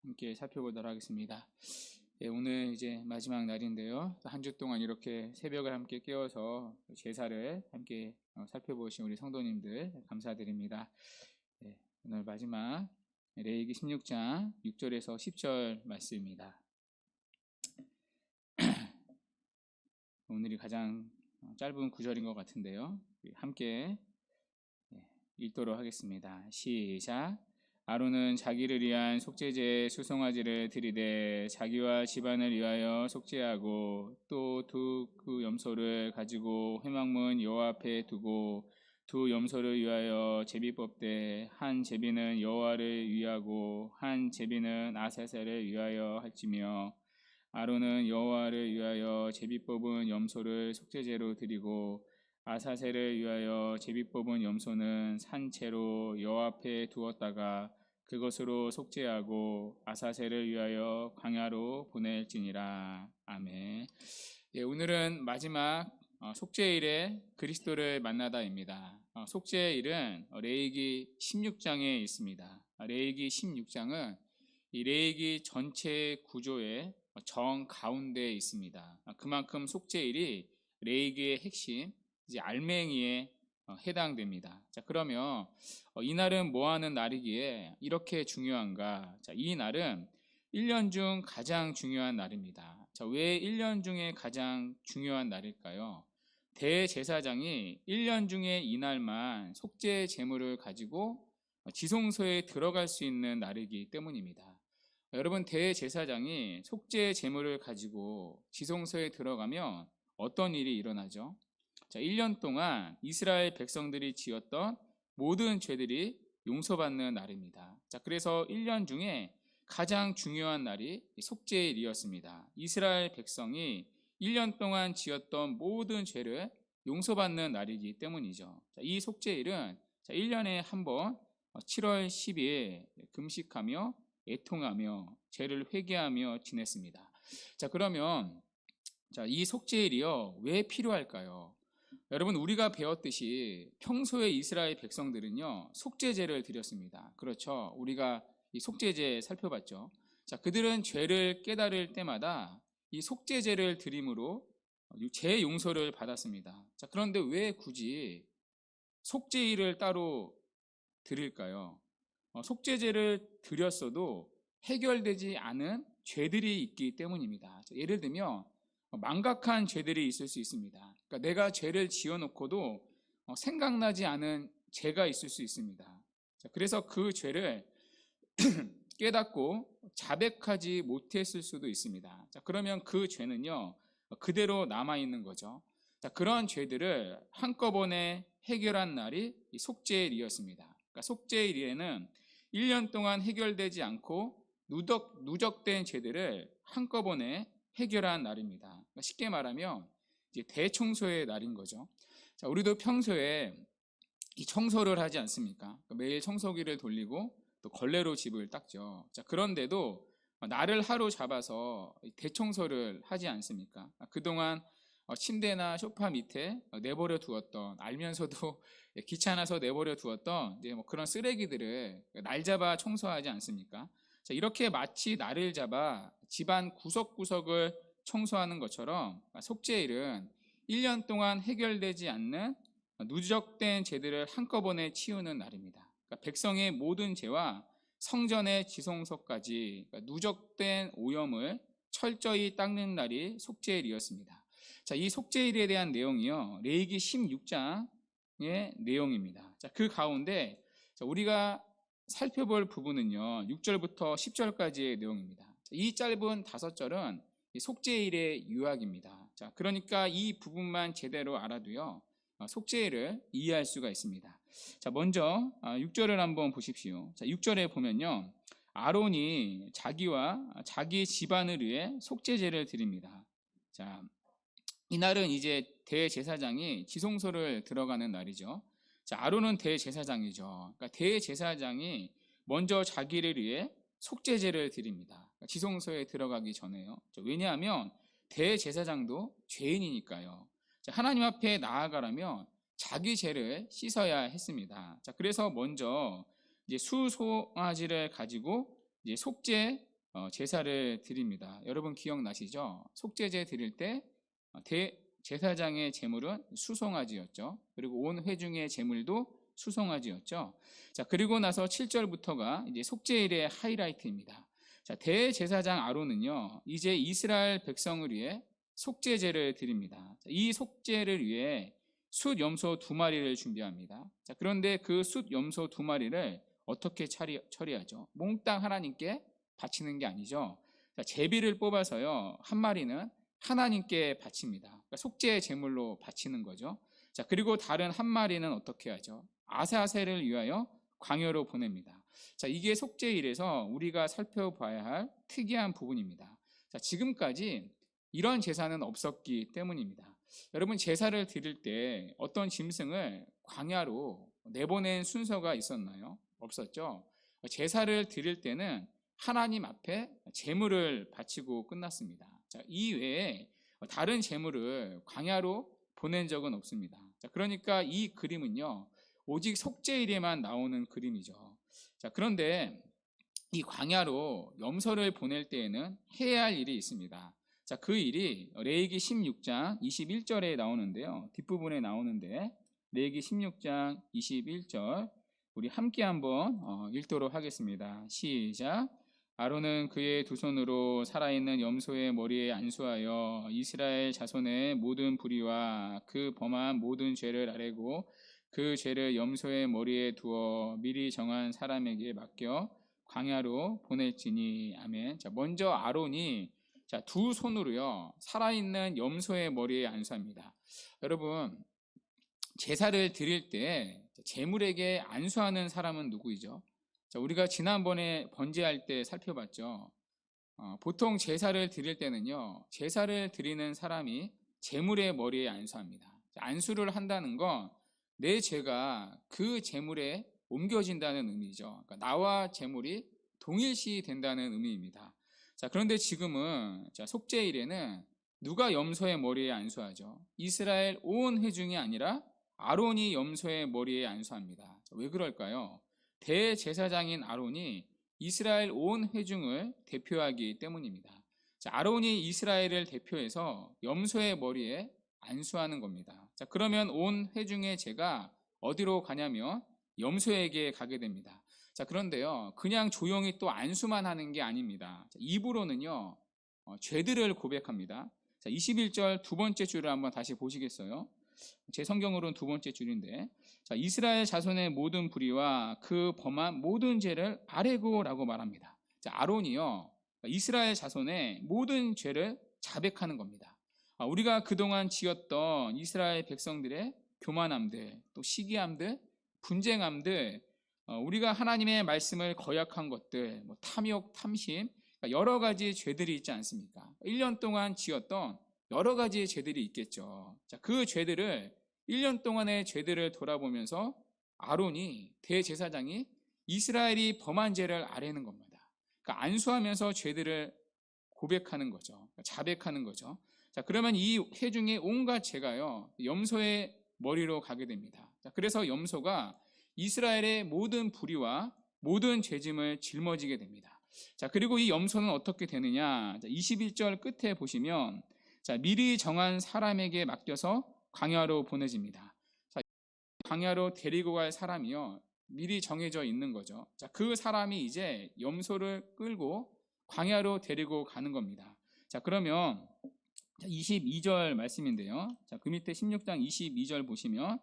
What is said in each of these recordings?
함께 살펴보도록 하겠습니다. 오늘 이제 마지막 날인데요. 한 주 동안 이렇게 새벽을 함께 깨워서 제사를 함께 살펴보신 우리 성도님들 감사드립니다. 오늘 마지막 레위기 16장 6절에서 10절 말씀입니다. 오늘이 가장 짧은 구절인 것 같은데요. 함께 읽도록 하겠습니다. 시작. 아론은 자기를 위한 속죄제에 수송아지를 들이되 자기와 집안을 위하여 속죄하고 또 두 그 염소를 가지고 회막문 여호와 앞에 두고 두 염소를 위하여 제비 뽑되 한 제비는 여호와를 위하고 한 제비는 아사셀을 위하여 할지며 아론은 여호와를 위하여 제비 뽑은 염소를 속죄제로 드리고 아사셀을 위하여 제비 뽑은 염소는 산채로 여호와 앞에 두었다가 그것으로 속죄하고 아사셀을 위하여 광야로 보낼지니라. 아멘. 오늘은 마지막 속죄일에 그리스도를 만나다입니다. 속죄일은 레위기 16장에 있습니다. 레위기 16장은 이 레위기 전체 구조의 정 가운데에 있습니다. 그만큼 속죄일이 레위기의 핵심, 이제 알맹이에 해당됩니다. 자, 그러면 이날은 뭐 하는 날이기에 이렇게 중요한가? 자, 이 날은 1년 중 가장 중요한 날입니다. 자, 왜 1년 중에 가장 중요한 날일까요? 대제사장이 1년 중에 이날만 속죄 제물을 가지고 지성소에 들어갈 수 있는 날이기 때문입니다. 여러분, 대제사장이 속죄 제물을 가지고 지성소에 들어가면 어떤 일이 일어나죠? 자, 1년 동안 이스라엘 백성들이 지었던 모든 죄들이 용서받는 날입니다. 자, 그래서 1년 중에 가장 중요한 날이 속죄일이었습니다. 이스라엘 백성이 1년 동안 지었던 모든 죄를 용서받는 날이기 때문이죠. 자, 이 속죄일은 1년에 한 번 7월 10일 금식하며 애통하며 죄를 회개하며 지냈습니다. 자, 그러면 이 속죄일이요, 왜 필요할까요? 여러분, 우리가 배웠듯이 평소에 이스라엘 백성들은요, 속죄제를 드렸습니다. 그렇죠? 우리가 이 속죄제 살펴봤죠. 자, 그들은 죄를 깨달을 때마다 이 속죄제를 드림으로 죄 용서를 받았습니다. 자, 그런데 왜 굳이 속죄일을 따로 드릴까요? 속죄제를 드렸어도 해결되지 않은 죄들이 있기 때문입니다. 자, 예를 들면 망각한 죄들이 있을 수 있습니다. 그러니까 내가 죄를 지어놓고도 생각나지 않은 죄가 있을 수 있습니다. 자, 그래서 그 죄를 깨닫고 자백하지 못했을 수도 있습니다. 자, 그러면 그 죄는요, 그대로 남아있는 거죠. 자, 그런 죄들을 한꺼번에 해결한 날이 속죄일이었습니다. 그러니까 속죄일에는 1년 동안 해결되지 않고 누적된 죄들을 한꺼번에 해결한 날입니다. 그러니까 쉽게 말하면 이제 대청소의 날인 거죠. 자, 우리도 평소에 이 청소를 하지 않습니까? 매일 청소기를 돌리고 또 걸레로 집을 닦죠. 자, 그런데도 날을 하루 잡아서 대청소를 하지 않습니까? 그동안 침대나 소파 밑에 내버려 두었던, 알면서도 귀찮아서 내버려 두었던 이제 그런 쓰레기들을 날 잡아 청소하지 않습니까? 자, 이렇게 마치 날을 잡아 집안 구석구석을 청소하는 것처럼 속죄일은 1년 동안 해결되지 않는 누적된 죄들을 한꺼번에 치우는 날입니다. 그러니까 백성의 모든 죄와 성전의 지성소까지 누적된 오염을 철저히 닦는 날이 속죄일이었습니다. 자, 이 속죄일에 대한 내용이요, 레위기 16장의 내용입니다. 자, 그 가운데 우리가 살펴볼 부분은요, 6절부터 10절까지의 내용입니다. 이 짧은 5절은 속죄일의 유학입니다. 자, 그러니까 이 부분만 제대로 알아도요, 속죄일을 이해할 수가 있습니다. 자, 먼저 6절을 한번 보십시오. 자, 6절에 보면요, 아론이 자기와 자기 집안을 위해 속죄제를 드립니다. 자, 이날은 이제 대제사장이 지성소를 들어가는 날이죠. 자, 아론은 대제사장이죠. 그러니까 대제사장이 먼저 자기를 위해 속죄제를 드립니다. 그러니까 지성소에 들어가기 전에요. 왜냐하면 대제사장도 죄인이니까요. 자, 하나님 앞에 나아가려면 자기 죄를 씻어야 했습니다. 자, 그래서 먼저 이제 수송아지를 가지고 이제 속죄 제사를 드립니다. 여러분 기억나시죠? 속죄제 드릴 때 대제사장의 제물은 수송아지였죠. 그리고 온 회중의 제물도 수송아지였죠. 자, 그리고 나서 7절부터가 이제 속죄일의 하이라이트입니다. 자, 대제사장 아론은요, 이제 이스라엘 백성을 위해 속죄제를 드립니다. 자, 이 속죄를 위해 숫 염소 2마리를 준비합니다. 자, 그런데 그 숫 염소 2마리를 어떻게 처리하죠? 몽땅 하나님께 바치는 게 아니죠. 자, 제비를 뽑아서요, 한 마리는 하나님께 바칩니다. 그러니까 속죄 제물로 바치는 거죠. 자, 그리고 다른 한 마리는 어떻게 하죠? 아사셀을 위하여 광야로 보냅니다. 자, 이게 속죄일에서 우리가 살펴봐야 할 특이한 부분입니다. 자, 지금까지 이런 제사는 없었기 때문입니다. 여러분, 제사를 드릴 때 어떤 짐승을 광야로 내보낸 순서가 있었나요? 없었죠. 제사를 드릴 때는 하나님 앞에 제물을 바치고 끝났습니다. 자, 이 외에 다른 제물을 광야로 보낸 적은 없습니다. 자, 그러니까 이 그림은요, 오직 속죄일에만 나오는 그림이죠. 자, 그런데 이 광야로 염소를 보낼 때에는 해야 할 일이 있습니다. 자, 그 일이 레위기 16장 21절에 나오는데요. 뒷부분에 나오는데 레위기 16장 21절 우리 함께 한번 읽도록 하겠습니다. 시작. 아론은 그의 두 손으로 살아있는 염소의 머리에 안수하여 이스라엘 자손의 모든 불의와 그 범한 모든 죄를 아뢰고 그 죄를 염소의 머리에 두어 미리 정한 사람에게 맡겨 광야로 보낼지니. 아멘. 자, 먼저 아론이 두 손으로요, 살아있는 염소의 머리에 안수합니다. 여러분, 제사를 드릴 때 제물에게 안수하는 사람은 누구이죠? 자, 우리가 지난번에 번제할 때 살펴봤죠. 보통 제사를 드릴 때는요, 제사를 드리는 사람이 제물의 머리에 안수합니다. 안수를 한다는 건 내 죄가 그 제물에 옮겨진다는 의미죠. 그러니까 나와 제물이 동일시 된다는 의미입니다. 자, 그런데 지금은 속죄일에는 누가 염소의 머리에 안수하죠? 이스라엘 온 회중이 아니라 아론이 염소의 머리에 안수합니다. 자, 왜 그럴까요? 대제사장인 아론이 이스라엘 온 회중을 대표하기 때문입니다. 자, 아론이 이스라엘을 대표해서 염소의 머리에 안수하는 겁니다. 자, 그러면 온 회중의 죄가 어디로 가냐면 염소에게 가게 됩니다. 자, 그런데요, 그냥 조용히 또 안수만 하는 게 아닙니다. 자, 입으로는요, 죄들을 고백합니다. 자, 21절 두 번째 줄을 한번 다시 보시겠어요? 제 성경으로는 두 번째 줄인데, 자, 이스라엘 자손의 모든 불의와 그 범한 모든 죄를 아뢰고라고 말합니다. 자, 아론이요, 이스라엘 자손의 모든 죄를 자백하는 겁니다. 우리가 그동안 지었던 이스라엘 백성들의 교만함들, 또 시기함들, 분쟁함들, 우리가 하나님의 말씀을 거역한 것들, 탐욕, 탐심, 여러 가지 죄들이 있지 않습니까? 1년 동안 지었던 여러 가지 죄들이 있겠죠. 자, 그 죄들을 1년 동안의 죄들을 돌아보면서 아론이, 대제사장이 이스라엘이 범한 죄를 아뢰는 겁니다. 그러니까 안수하면서 죄들을 고백하는 거죠. 자백하는 거죠. 자, 그러면 이 회중의 온갖 죄가요, 염소의 머리로 가게 됩니다. 자, 그래서 염소가 이스라엘의 모든 불의와 모든 죄짐을 짊어지게 됩니다. 자, 그리고 이 염소는 어떻게 되느냐? 자, 21절 끝에 보시면, 자, 미리 정한 사람에게 맡겨서 광야로 보내집니다. 자, 광야로 데리고 갈 사람이요, 미리 정해져 있는 거죠. 자, 그 사람이 이제 염소를 끌고 광야로 데리고 가는 겁니다. 자, 그러면 22절 말씀인데요. 자, 그 밑에 16장 22절 보시면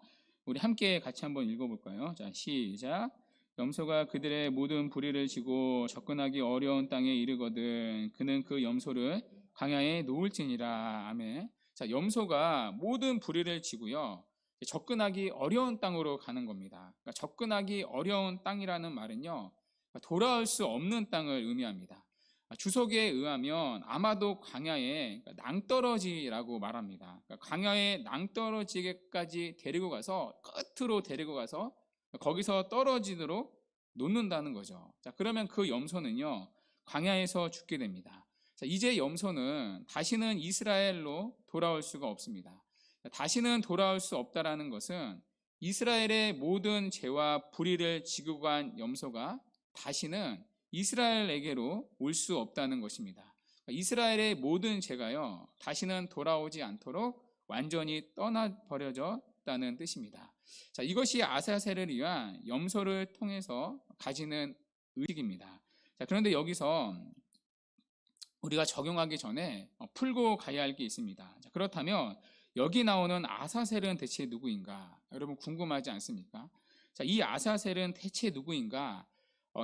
우리 함께 같이 한번 읽어볼까요? 자, 시작. 염소가 그들의 모든 불의를 지고 접근하기 어려운 땅에 이르거든 그는 그 염소를 광야에 놓을지니라. 아멘. 자, 염소가 모든 불의를 지고요, 접근하기 어려운 땅으로 가는 겁니다. 그러니까 접근하기 어려운 땅이라는 말은요, 돌아올 수 없는 땅을 의미합니다. 주석에 의하면 아마도 광야에 낭떠러지라고 말합니다. 그러니까 광야에 낭떠러지게까지 데리고 가서 끝으로 데리고 가서 거기서 떨어지도록 놓는다는 거죠. 자, 그러면 그 염소는요, 광야에서 죽게 됩니다. 자, 이제 염소는 다시는 이스라엘로 돌아올 수가 없습니다. 다시는 돌아올 수 없다라는 것은 이스라엘의 모든 죄와 불의를 지고 간 염소가 다시는 이스라엘에게로 올 수 없다는 것입니다. 이스라엘의 모든 죄가요, 다시는 돌아오지 않도록 완전히 떠나버려졌다는 뜻입니다. 자, 이것이 아사셀을 위한 염소를 통해서 가지는 의식입니다. 자, 그런데 여기서 우리가 적용하기 전에 풀고 가야 할 게 있습니다. 자, 그렇다면 여기 나오는 아사셀은 대체 누구인가? 여러분 궁금하지 않습니까? 자, 이 아사셀은 대체 누구인가?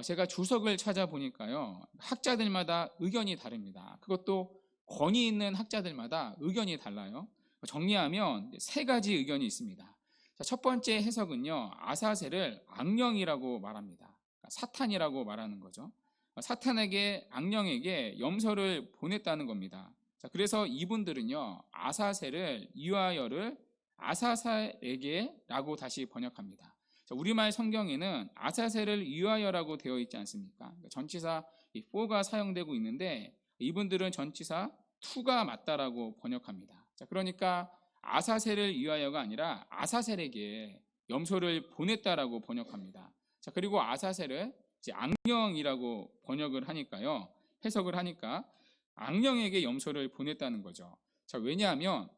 제가 주석을 찾아보니까요, 학자들마다 의견이 다릅니다. 그것도 권위 있는 학자들마다 의견이 달라요. 정리하면 세 가지 의견이 있습니다. 자, 첫 번째 해석은요, 아사셀을 악령이라고 말합니다. 그러니까 사탄이라고 말하는 거죠. 사탄에게, 악령에게 염소를 보냈다는 겁니다. 자, 그래서 이분들은요, 아사셀을, 이화여를 아사셀에게라고 다시 번역합니다. 자, 우리말 성경에는 아사셀을 이화여라고 되어 있지 않습니까? 그러니까 전치사 for가 사용되고 있는데 이분들은 전치사 to가 맞다라고 번역합니다. 자, 그러니까 아사셀을 이화여가 아니라 아사셀에게 염소를 보냈다라고 번역합니다. 자, 그리고 아사셀을 이제 악령이라고 번역을 하니까요, 해석을 하니까 악령에게 염소를 보냈다는 거죠. 자, 왜냐하면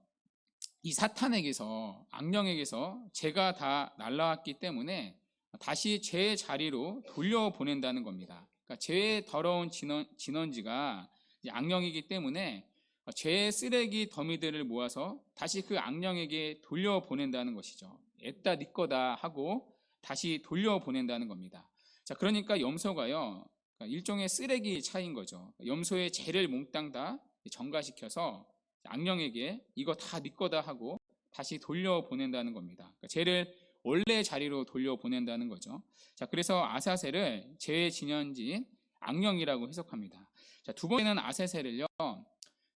이 사탄에게서, 악령에게서 죄가 다 날라왔기 때문에 다시 죄의 자리로 돌려보낸다는 겁니다. 그러니까 죄의 더러운 진원지가 악령이기 때문에 죄의 쓰레기 더미들을 모아서 다시 그 악령에게 돌려보낸다는 것이죠. 애따 네 거다 하고 다시 돌려보낸다는 겁니다. 자, 그러니까 염소가요, 일종의 쓰레기 차인 거죠. 염소의 죄를 몽땅 다 전가시켜서 악령에게 이거 다 네 거다 하고 다시 돌려보낸다는 겁니다. 그러니까 죄를 원래 자리로 돌려보낸다는 거죠. 자, 그래서 아사셀을 죄의 진연지인 악령이라고 해석합니다. 자, 두 번째는 아사셀을요,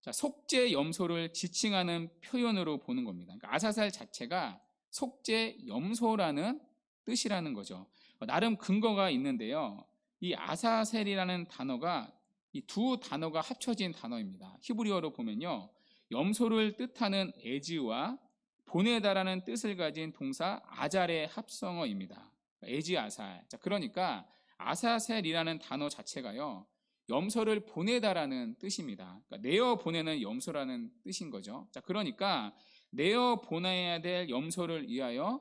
자, 속죄 염소를 지칭하는 표현으로 보는 겁니다. 그러니까 아사셀 자체가 속죄 염소라는 뜻이라는 거죠. 나름 근거가 있는데요, 이 아사셀이라는 단어가, 이 두 단어가 합쳐진 단어입니다. 히브리어로 보면요, 염소를 뜻하는 에즈와 보내다라는 뜻을 가진 동사 아잘의 합성어입니다. 에즈 아살. 자, 그러니까 아사셀이라는 단어 자체가요, 염소를 보내다라는 뜻입니다. 그러니까 내어 보내는 염소라는 뜻인 거죠. 자, 그러니까 내어 보내야 될 염소를 위하여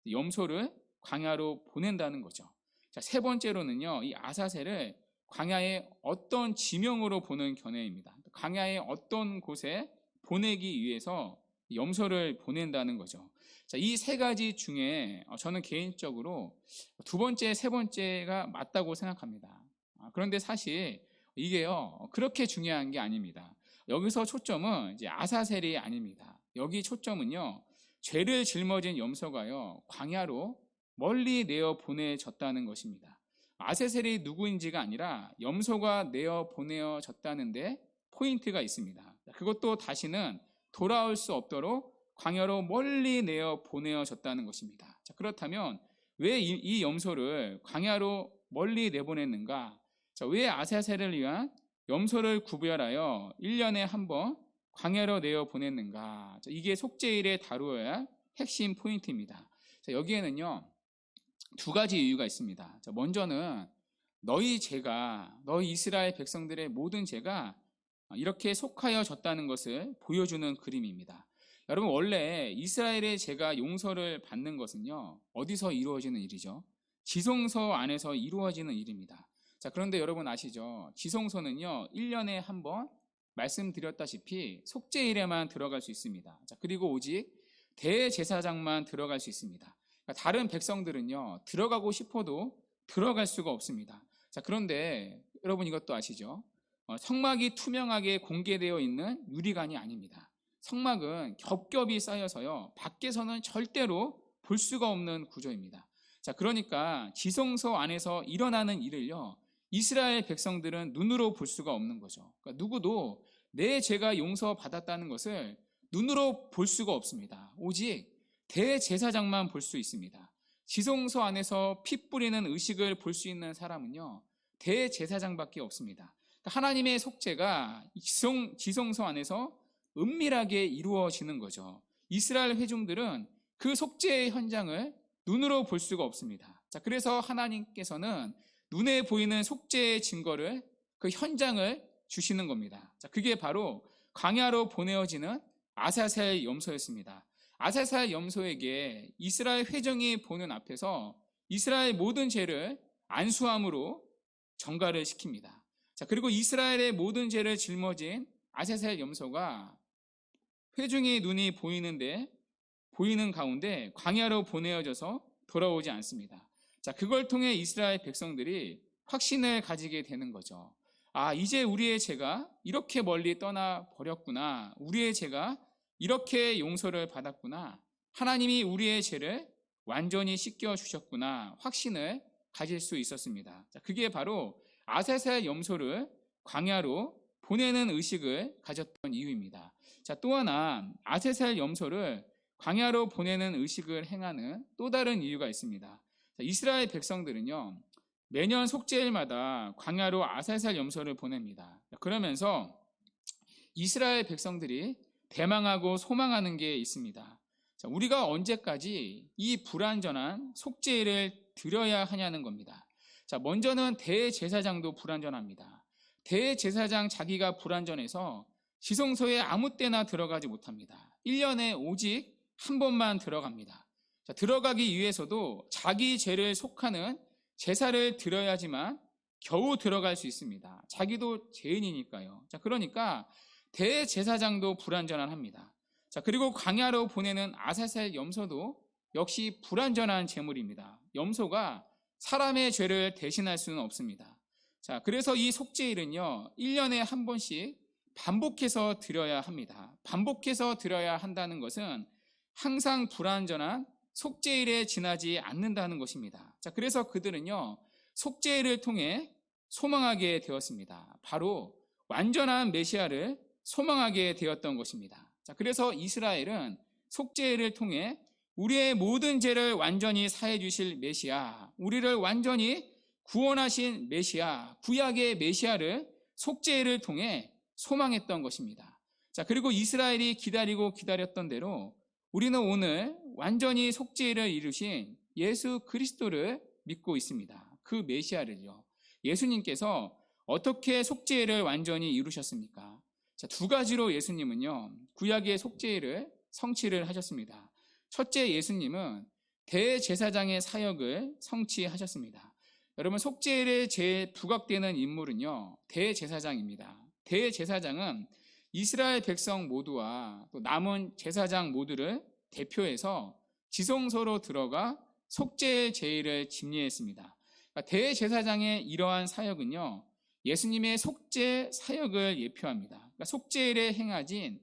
염소를 광야로 보낸다는 거죠. 자, 세 번째로는요, 이 아사셀을 광야의 어떤 지명으로 보는 견해입니다. 광야의 어떤 곳에 보내기 위해서 염소를 보낸다는 거죠. 자, 이 세 가지 중에 저는 개인적으로 두 번째, 세 번째가 맞다고 생각합니다. 그런데 사실 이게요, 그렇게 중요한 게 아닙니다. 여기서 초점은 이제 아사셀이 아닙니다. 여기 초점은요, 죄를 짊어진 염소가요, 광야로 멀리 내어 보내졌다는 것입니다. 아사셀이 누구인지가 아니라 염소가 내어 보내어졌다는데 포인트가 있습니다. 그것도 다시는 돌아올 수 없도록 광야로 멀리 내어 보내어졌다는 것입니다. 자, 그렇다면 왜 이 염소를 광야로 멀리 내보냈는가? 자, 왜 아사셀을 위한 염소를 구별하여 1년에 한 번 광야로 내어 보냈는가? 자, 이게 속죄일에 다루어야 할 핵심 포인트입니다. 자, 여기에는요, 두 가지 이유가 있습니다. 자, 먼저는 너희 이스라엘 백성들의 모든 죄가 이렇게 속하여졌다는 것을 보여주는 그림입니다. 여러분, 원래 이스라엘의 죄가 용서를 받는 것은요, 어디서 이루어지는 일이죠? 지성소 안에서 이루어지는 일입니다. 자, 그런데 여러분 아시죠? 지성소는요, 1년에 한 번 말씀드렸다시피 속죄일에만 들어갈 수 있습니다. 자, 그리고 오직 대제사장만 들어갈 수 있습니다. 그러니까 다른 백성들은요, 들어가고 싶어도 들어갈 수가 없습니다. 자, 그런데 여러분 이것도 아시죠? 성막이 투명하게 공개되어 있는 유리관이 아닙니다. 성막은 겹겹이 쌓여서요, 밖에서는 절대로 볼 수가 없는 구조입니다. 자, 그러니까 지성소 안에서 일어나는 일을요, 이스라엘 백성들은 눈으로 볼 수가 없는 거죠. 그러니까 누구도 내 죄가 용서받았다는 것을 눈으로 볼 수가 없습니다. 오직 대제사장만 볼 수 있습니다. 지성소 안에서 피 뿌리는 의식을 볼 수 있는 사람은요, 대제사장밖에 없습니다. 그러니까 하나님의 속죄가 지성소 안에서 은밀하게 이루어지는 거죠. 이스라엘 회중들은 그 속죄의 현장을 눈으로 볼 수가 없습니다. 자, 그래서 하나님께서는 눈에 보이는 속죄의 증거를, 그 현장을 주시는 겁니다. 자, 그게 바로 광야로 보내어지는 아사셀 염소였습니다. 아사셀 염소에게 이스라엘 회중이 보는 앞에서 이스라엘 모든 죄를 안수함으로 전가를 시킵니다. 자, 그리고 이스라엘의 모든 죄를 짊어진 아사셀 염소가 회중의 눈이 보이는 가운데 광야로 보내어져서 돌아오지 않습니다. 자, 그걸 통해 이스라엘 백성들이 확신을 가지게 되는 거죠. 아, 이제 우리의 죄가 이렇게 멀리 떠나 버렸구나. 우리의 죄가 이렇게 용서를 받았구나. 하나님이 우리의 죄를 완전히 씻겨 주셨구나. 확신을 가질 수 있었습니다. 자, 그게 바로 아사셀 염소를 광야로 보내는 의식을 가졌던 이유입니다. 자, 또 하나 아사셀 염소를 광야로 보내는 의식을 행하는 또 다른 이유가 있습니다. 자, 이스라엘 백성들은요, 매년 속죄일마다 광야로 아사셀 염소를 보냅니다. 그러면서 이스라엘 백성들이 대망하고 소망하는 게 있습니다. 자, 우리가 언제까지 이 불완전한 속죄일을 드려야 하냐는 겁니다. 자, 먼저는 대제사장도 불완전합니다. 대제사장 자기가 불완전해서 지성소에 아무 때나 들어가지 못합니다. 1년에 오직 한 번만 들어갑니다. 자, 들어가기 위해서도 자기 죄를 속하는 제사를 드려야지만 겨우 들어갈 수 있습니다. 자기도 죄인이니까요. 자, 그러니까 대제사장도 불완전합니다. 자, 그리고 광야로 보내는 아사셀 염소도 역시 불완전한 제물입니다. 염소가 사람의 죄를 대신할 수는 없습니다. 자, 그래서 이 속죄일은요, 1년에 한 번씩 반복해서 드려야 합니다. 반복해서 드려야 한다는 것은 항상 불완전한 속죄일에 지나지 않는다는 것입니다. 자, 그래서 그들은요, 속죄일을 통해 소망하게 되었습니다. 바로 완전한 메시아를 소망하게 되었던 것입니다. 자, 그래서 이스라엘은 속죄일을 통해 우리의 모든 죄를 완전히 사해 주실 메시아, 우리를 완전히 구원하신 메시아, 구약의 메시아를 속죄일을 통해 소망했던 것입니다. 자, 그리고 이스라엘이 기다렸던 대로 우리는 오늘 완전히 속죄일을 이루신 예수 그리스도를 믿고 있습니다. 그 메시아를요. 예수님께서 어떻게 속죄일을 완전히 이루셨습니까? 자, 두 가지로 예수님은요, 구약의 속죄일을 성취를 하셨습니다. 첫째, 예수님은 대제사장의 사역을 성취하셨습니다. 여러분, 속죄일에 제일 부각되는 인물은요, 대제사장입니다. 대제사장은 이스라엘 백성 모두와 또 남은 제사장 모두를 대표해서 지성소로 들어가 속죄의 제의를 집례했습니다. 그러니까 대제사장의 이러한 사역은요, 예수님의 속죄 사역을 예표합니다. 그러니까 속죄일에 행하진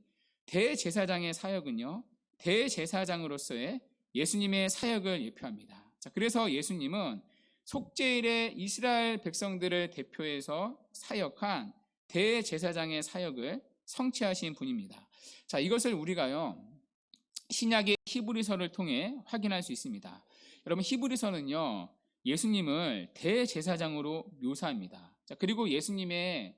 대제사장의 사역은요, 대제사장으로서의 예수님의 사역을 예표합니다. 자, 그래서 예수님은 속죄일에 이스라엘 백성들을 대표해서 사역한 대제사장의 사역을 성취하신 분입니다. 자, 이것을 우리가요, 신약의 히브리서를 통해 확인할 수 있습니다. 여러분, 히브리서는요, 예수님을 대제사장으로 묘사합니다. 자, 그리고 예수님의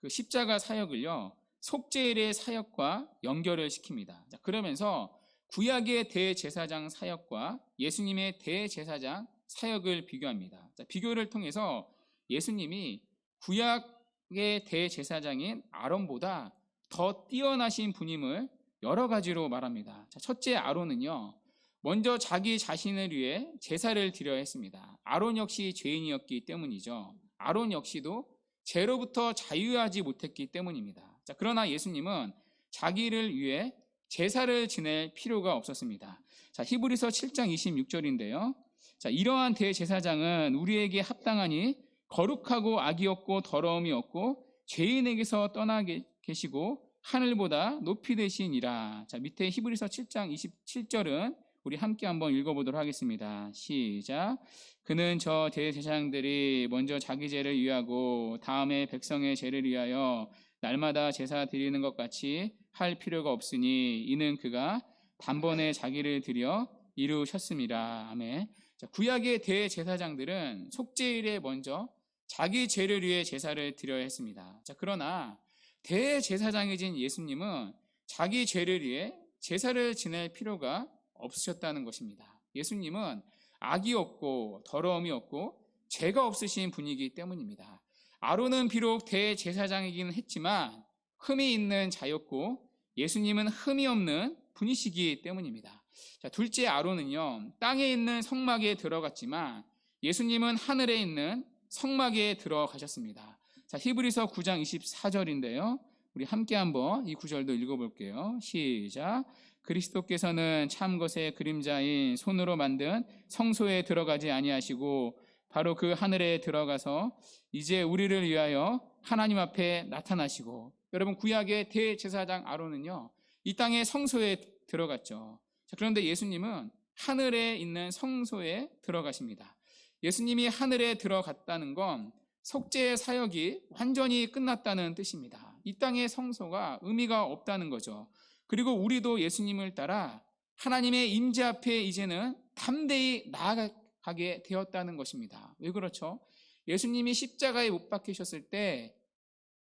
그 십자가 사역을요, 속죄일의 사역과 연결을 시킵니다. 자, 그러면서 구약의 대제사장 사역과 예수님의 대제사장 사역을 비교합니다. 자, 비교를 통해서 예수님이 구약의 대제사장인 아론보다 더 뛰어나신 분임을 여러 가지로 말합니다. 자, 첫째, 아론은요, 먼저 자기 자신을 위해 제사를 드려야 했습니다. 아론 역시 죄인이었기 때문이죠. 아론 역시도 죄로부터 자유하지 못했기 때문입니다. 자, 그러나 예수님은 자기를 위해 제사를 지낼 필요가 없었습니다. 자, 히브리서 7장 26절인데요. 자, 이러한 대제사장은 우리에게 합당하니 거룩하고 악이 없고 더러움이 없고 죄인에게서 떠나 계시고 하늘보다 높이 되시니라. 자, 밑에 히브리서 7장 27절은 우리 함께 한번 읽어보도록 하겠습니다. 시작. 그는 저 대제사장들이 먼저 자기 죄를 위하고 다음에 백성의 죄를 위하여 날마다 제사 드리는 것 같이 할 필요가 없으니 이는 그가 단번에 자기를 드려 이루셨습니다. 아멘. 자, 구약의 대제사장들은 속죄일에 먼저 자기 죄를 위해 제사를 드려야 했습니다. 자, 그러나 대제사장이신 예수님은 자기 죄를 위해 제사를 지낼 필요가 없으셨다는 것입니다. 예수님은 악이 없고 더러움이 없고 죄가 없으신 분이기 때문입니다. 아론은 비록 대제사장이긴 했지만 흠이 있는 자였고 예수님은 흠이 없는 분이시기 때문입니다. 자, 둘째 아론은요, 땅에 있는 성막에 들어갔지만 예수님은 하늘에 있는 성막에 들어가셨습니다. 자, 히브리서 9장 24절인데요. 우리 함께 한번 이 구절도 읽어볼게요. 시작. 그리스도께서는 참 것의 그림자인 손으로 만든 성소에 들어가지 아니하시고 바로 그 하늘에 들어가서 이제 우리를 위하여 하나님 앞에 나타나시고, 여러분 구약의 대제사장 아론은요 이 땅의 성소에 들어갔죠. 자, 그런데 예수님은 하늘에 있는 성소에 들어가십니다. 예수님이 하늘에 들어갔다는 건 속죄의 사역이 완전히 끝났다는 뜻입니다. 이 땅의 성소가 의미가 없다는 거죠. 그리고 우리도 예수님을 따라 하나님의 임재 앞에 이제는 담대히 나아가게 되었다는 것입니다. 왜 그렇죠? 예수님이 십자가에 못 박히셨을 때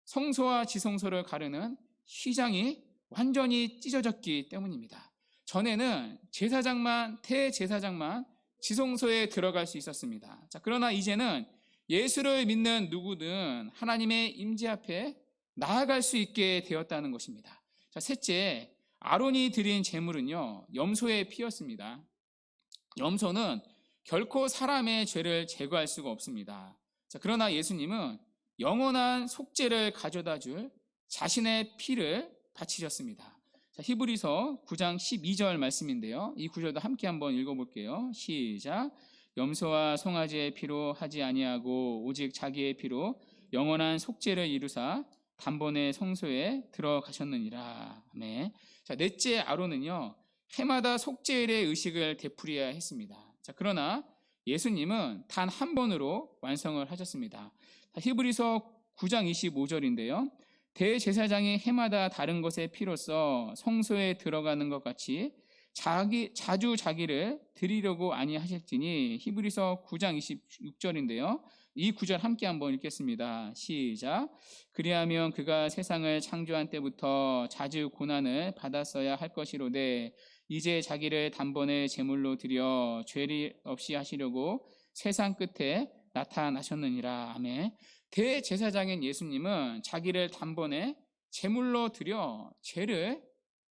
성소와 지성소를 가르는 휘장이 완전히 찢어졌기 때문입니다. 전에는 대제사장만 지성소에 들어갈 수 있었습니다. 자, 그러나 이제는 예수를 믿는 누구든 하나님의 임재 앞에 나아갈 수 있게 되었다는 것입니다. 자, 셋째, 아론이 드린 제물은요 염소의 피였습니다. 염소는 결코 사람의 죄를 제거할 수가 없습니다. 자, 그러나 예수님은 영원한 속죄를 가져다 줄 자신의 피를 바치셨습니다. 자, 히브리서 9장 12절 말씀인데요. 이 구절도 함께 한번 읽어볼게요. 시작. 염소와 송아지의 피로 하지 아니하고 오직 자기의 피로 영원한 속죄를 이루사 단번에 성소에 들어가셨느니라. 아멘. 자, 넷째 아론은요 해마다 속죄일의 의식을 되풀이해야 했습니다. 자, 그러나 예수님은 단 한 번으로 완성을 하셨습니다. 자, 히브리서 9장 25절인데요. 대제사장이 해마다 다른 것의 피로써 성소에 들어가는 것 같이 자주 자기를 드리려고 아니하실지니. 히브리서 9장 26절인데요. 이 구절 함께 한번 읽겠습니다. 시작. 그리하면 그가 세상을 창조한 때부터 자주 고난을 받았어야 할 것이로되 이제 자기를 단번에 제물로 드려 죄 없이 하시려고 세상 끝에 나타나셨느니라. 아멘. 대제사장인 예수님은 자기를 단번에 제물로 드려 죄를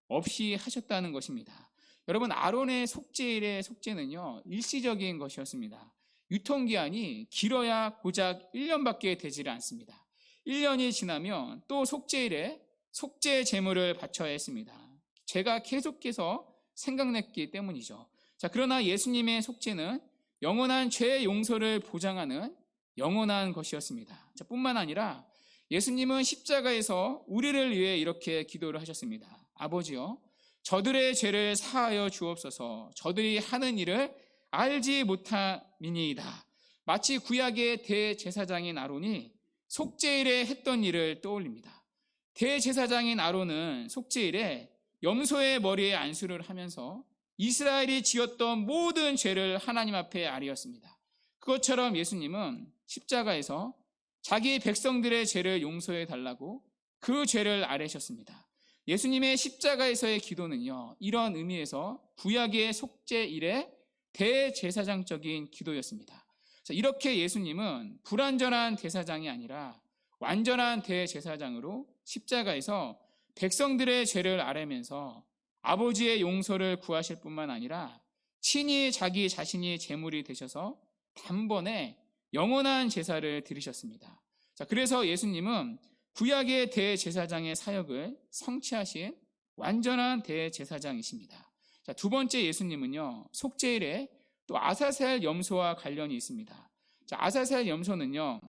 없이 하셨다는 것입니다. 여러분, 아론의 속죄일의 속죄는요 일시적인 것이었습니다. 유통기한이 길어야 고작 1년밖에 되지를 않습니다. 1년이 지나면 또 속죄일에 속죄 제물을 바쳐야 했습니다. 죄가 계속해서 생각났기 때문이죠. 자, 그러나 예수님의 속죄는 영원한 죄 용서를 보장하는 영원한 것이었습니다. 자, 뿐만 아니라 예수님은 십자가에서 우리를 위해 이렇게 기도를 하셨습니다. 아버지여, 저들의 죄를 사하여 주옵소서. 저들이 하는 일을 알지 못함이니이다. 마치 구약의 대제사장인 아론이 속죄일에 했던 일을 떠올립니다. 대제사장인 아론은 속죄일에 염소의 머리에 안수를 하면서 이스라엘이 지었던 모든 죄를 하나님 앞에 아뢰었습니다. 그것처럼 예수님은 십자가에서 자기 백성들의 죄를 용서해 달라고 그 죄를 아뢰셨습니다. 예수님의 십자가에서의 기도는요 이런 의미에서 구약의 속죄일의 대제사장적인 기도였습니다. 이렇게 예수님은 불완전한 대사장이 아니라 완전한 대제사장으로 십자가에서 백성들의 죄를 아뢰면서 아버지의 용서를 구하실 뿐만 아니라 친히 자기 자신이 제물이 되셔서 단번에 영원한 제사를 드리셨습니다. 자, 그래서 예수님은 구약의 대제사장의 사역을 성취하신 완전한 대제사장이십니다. 자, 두 번째 예수님은요 속죄일에 또 아사셀 염소와 관련이 있습니다. 자, 아사셀 염소는요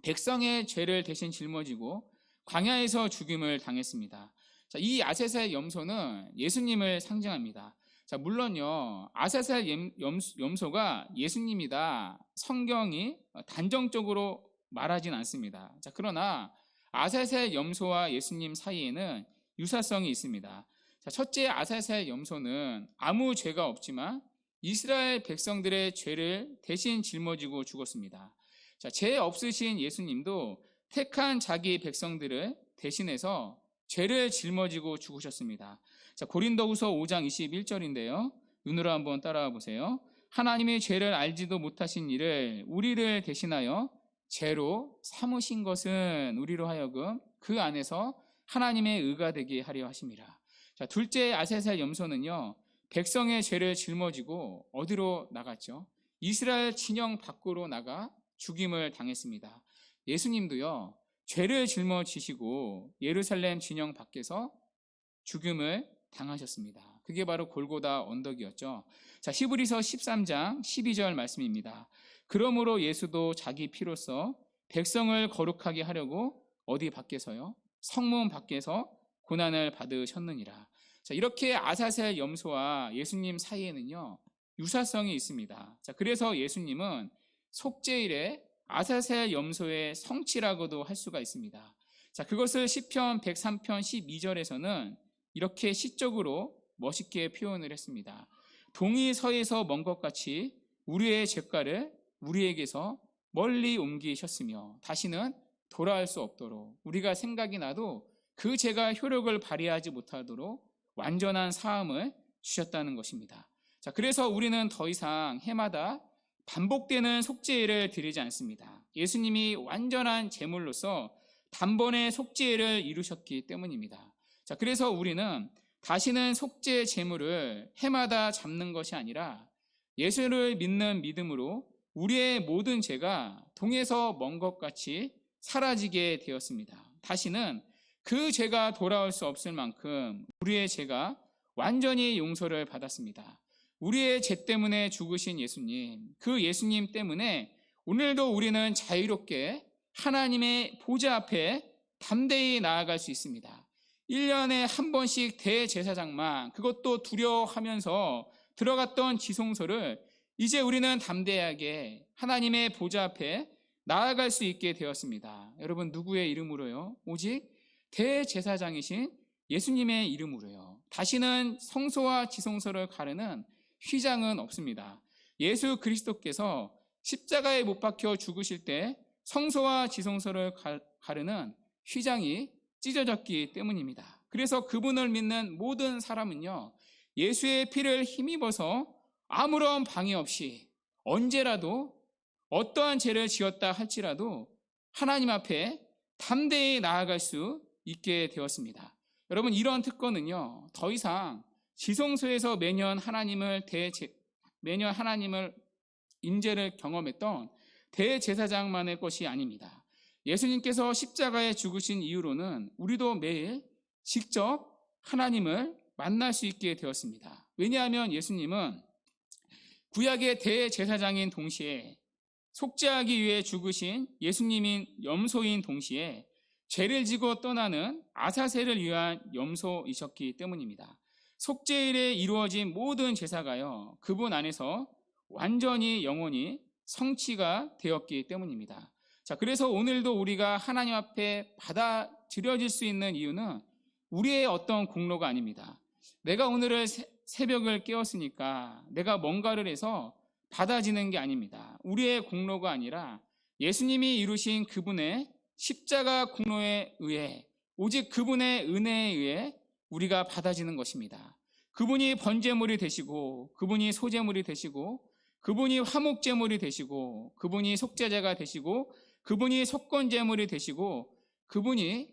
백성의 죄를 대신 짊어지고 광야에서 죽임을 당했습니다. 자, 이 아사셀 염소는 예수님을 상징합니다. 자, 물론요 아사셀 염소가 예수님이다 성경이 단정적으로 말하진 않습니다. 자, 그러나 아사셀 염소와 예수님 사이에는 유사성이 있습니다. 자, 첫째 아사셀 염소는 아무 죄가 없지만 이스라엘 백성들의 죄를 대신 짊어지고 죽었습니다. 자, 죄 없으신 예수님도 택한 자기 백성들을 대신해서 죄를 짊어지고 죽으셨습니다. 자, 고린도후서 5장 21절인데요. 눈으로 한번 따라와 보세요. 하나님의 죄를 알지도 못하신 이를 우리를 대신하여 죄로 삼으신 것은 우리로 하여금 그 안에서 하나님의 의가 되게 하려 하심이라. 자, 둘째 아사셀 염소는요, 백성의 죄를 짊어지고 어디로 나갔죠? 이스라엘 진영 밖으로 나가 죽임을 당했습니다. 예수님도요, 죄를 짊어지시고 예루살렘 진영 밖에서 죽임을 당하셨습니다. 그게 바로 골고다 언덕이었죠. 자, 히브리서 13장 12절 말씀입니다. 그러므로 예수도 자기 피로써 백성을 거룩하게 하려고 어디 밖에서요? 성문 밖에서 고난을 받으셨느니라. 자, 이렇게 아사셀 염소와 예수님 사이에는요, 유사성이 있습니다. 자, 그래서 예수님은 속죄일에 아사셀 염소의 성취라고도 할 수가 있습니다. 자, 그것을 시편 103편 12절에서는 이렇게 시적으로 멋있게 표현을 했습니다. 동이 서에서 먼 것 같이 우리의 죄가를 우리에게서 멀리 옮기셨으며 다시는 돌아올 수 없도록, 우리가 생각이 나도 그 죄가 효력을 발휘하지 못하도록 완전한 사함을 주셨다는 것입니다. 자, 그래서 우리는 더 이상 해마다 반복되는 속죄일을 드리지 않습니다. 예수님이 완전한 제물로서 단번에 속죄일을 이루셨기 때문입니다. 자, 그래서 우리는 다시는 속죄 제물을 해마다 잡는 것이 아니라 예수를 믿는 믿음으로 우리의 모든 죄가 동에서 먼 것 같이 사라지게 되었습니다. 다시는 그 죄가 돌아올 수 없을 만큼 우리의 죄가 완전히 용서를 받았습니다. 우리의 죄 때문에 죽으신 예수님, 그 예수님 때문에 오늘도 우리는 자유롭게 하나님의 보좌 앞에 담대히 나아갈 수 있습니다. 1년에 한 번씩 대제사장만, 그것도 두려워하면서 들어갔던 지성소를 이제 우리는 담대하게 하나님의 보좌 앞에 나아갈 수 있게 되었습니다. 여러분, 누구의 이름으로요? 오직 대제사장이신 예수님의 이름으로요. 다시는 성소와 지성소를 가르는 휘장은 없습니다. 예수 그리스도께서 십자가에 못 박혀 죽으실 때 성소와 지성소를 가르는 휘장이 찢어졌기 때문입니다. 그래서 그분을 믿는 모든 사람은요, 예수의 피를 힘입어서 아무런 방해 없이 언제라도 어떠한 죄를 지었다 할지라도 하나님 앞에 담대히 나아갈 수 있게 되었습니다. 여러분, 이런 특권은요, 더 이상 지성소에서 매년 하나님을 인재를 경험했던 대제사장만의 것이 아닙니다. 예수님께서 십자가에 죽으신 이후로는 우리도 매일 직접 하나님을 만날 수 있게 되었습니다. 왜냐하면 예수님은 구약의 대제사장인 동시에 속죄하기 위해 죽으신 예수님인 염소인 동시에 죄를 지고 떠나는 아사셀을 위한 염소이셨기 때문입니다. 속죄일에 이루어진 모든 제사가요, 그분 안에서 완전히 영원히 성취가 되었기 때문입니다. 자, 그래서 오늘도 우리가 하나님 앞에 받아들여질 수 있는 이유는 우리의 어떤 공로가 아닙니다. 내가 오늘을 새벽을 깨웠으니까 내가 뭔가를 해서 받아지는 게 아닙니다. 우리의 공로가 아니라 예수님이 이루신 그분의 십자가 공로에 의해, 오직 그분의 은혜에 의해 우리가 받아지는 것입니다. 그분이 번제물이 되시고, 그분이 소제물이 되시고, 그분이 화목제물이 되시고, 그분이 속죄제가 되시고, 그분이 속건제물이 되시고, 그분이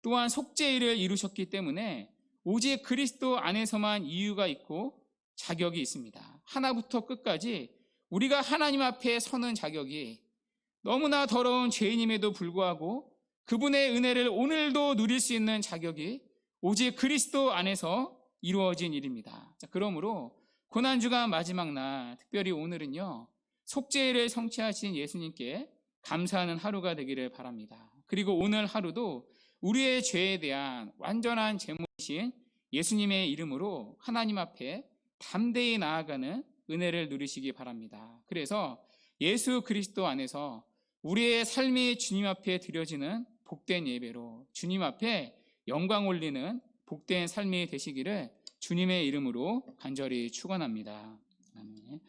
또한 속죄일을 이루셨기 때문에 오직 그리스도 안에서만 이유가 있고 자격이 있습니다. 하나부터 끝까지 우리가 하나님 앞에 서는 자격이 너무나 더러운 죄인임에도 불구하고 그분의 은혜를 오늘도 누릴 수 있는 자격이 오직 그리스도 안에서 이루어진 일입니다. 자, 그러므로 고난주간 마지막 날, 특별히 오늘은요, 속죄일을 성취하신 예수님께 감사하는 하루가 되기를 바랍니다. 그리고 오늘 하루도 우리의 죄에 대한 완전한 제물이신 예수님의 이름으로 하나님 앞에 담대히 나아가는 은혜를 누리시기 바랍니다. 그래서 예수 그리스도 안에서 우리의 삶이 주님 앞에 드려지는 복된 예배로 주님 앞에 영광 올리는 복된 삶이 되시기를 주님의 이름으로 간절히 축원합니다. 아멘.